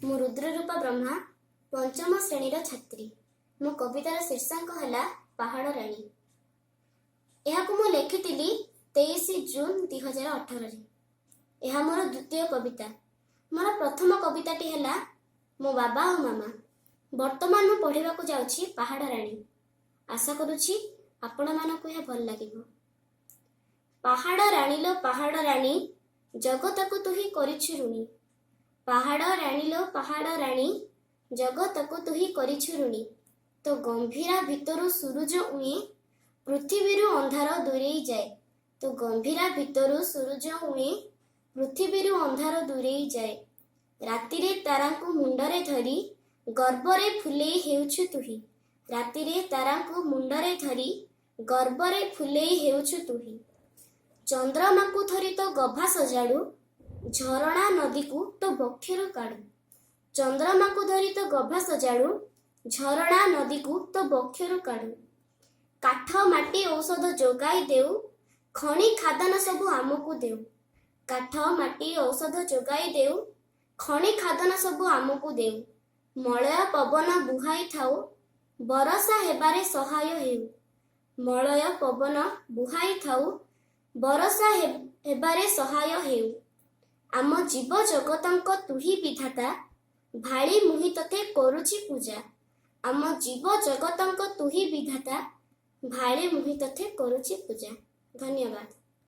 ମୁଁ ରୁଦ୍ରରୂପା ବ୍ରହ୍ମା ପଞ୍ଚମ ଶ୍ରେଣୀର ଛାତ୍ରୀ। ମୋ କବିତାର ଶୀର୍ଷକ ହେଲା ପାହାଡ଼ ରାଣୀ। ଏହାକୁ ମୁଁ ଲେଖିଥିଲି 23 ଜୁନ୍ 2018ରେ। ଏହା ମୋର ଦ୍ୱିତୀୟ କବିତା। ମୋର ପ୍ରଥମ କବିତାଟି ହେଲା ମୋ ବାବା ଓ ମାମା। ବର୍ତ୍ତମାନ ମୁଁ ପଢ଼ିବାକୁ ଯାଉଛି ପାହାଡ଼ ରାଣୀ। ଆଶା କରୁଛି ଆପଣମାନଙ୍କୁ ଏହା ଭଲ ଲାଗିବ। ପାହାଡ଼ ରାଣୀ ଲୋ ପାହାଡ଼ ରାଣୀ, ଜଗତକୁ ତୁହି କରିଛୁ ଋଣୀ। ପାହାଡ଼ ରାଣୀ ଲୋ ପାହାଡ଼ ରାଣୀ, ଜଗତକୁ ତୁହି କରିଛୁ ଋଣୀ। ତୋ ଗମ୍ଭୀରା ଭିତରୁ ସୂରୁଜ ଉଏଁ, ପୃଥିବୀରୁ ଅନ୍ଧାର ଦୂରେଇ ଯାଏ। ତୋ ଗମ୍ଭୀରା ଭିତରୁ ସୂରୁଜ ଉଏଁ, ପୃଥିବୀରୁ ଅନ୍ଧାର ଦୂରେଇ ଯାଏ। ରାତିରେ ତାରାଙ୍କୁ ମୁଣ୍ଡରେ ଧରି, ଗର୍ବରେ ଫୁଲେଇ ହେଉଛୁ ତୁହି। ରାତିରେ ତାରାଙ୍କୁ ମୁଣ୍ଡରେ ଧରି, ଗର୍ବରେ ଫୁଲେଇ ହେଉଛୁ ତୁହି। ଚନ୍ଦ୍ରମାକୁ ଧରି ତୋ ଗଭା ସଜାଡୁ, ଝରଣା ନଦୀକୁ ତୋ ବକ୍ଷରୁ କାଢୁ। ଚନ୍ଦ୍ରମାକୁ ଧରି ତୋ ଗଭା ସଜାଡୁ, ଝରଣା ନଦୀକୁ ତୋ ବକ୍ଷରୁ କାଢୁ। କାଠ ମାଟି ଔଷଧ ଯୋଗାଇ ଦେଉ, ଖଣି ଖାଦାନ ସବୁ ଆମକୁ ଦେଉ। କାଠ ମାଟି ଔଷଧ ଯୋଗାଇ ଦେଉ, ଖଣି ଖାଦାନ ସବୁ ଆମକୁ ଦେଉ। ମଳୟ ପବନ ବୁହାଇ ଥାଉ, ବରଷା ହେବାରେ ସହାୟ ହେଉ। ମଳୟ ପବନ ବୁହାଇ ଥାଉ, ବରଷା ହେବାରେ ସହାୟ ହେଉ। ଆମ ଜୀବ ଜଗତଙ୍କ ତୁହି ବିଧାତା, ଭାଳି ମୁହିଁ ତତେ କରୁଛି ପୂଜା। ଆମ ଜୀବ ଜଗତଙ୍କ ତୁହି ବିଧାତା, ଭାଳି ମୁହିଁ ତତେ କରୁଛି ପୂଜା। ଧନ୍ୟବାଦ।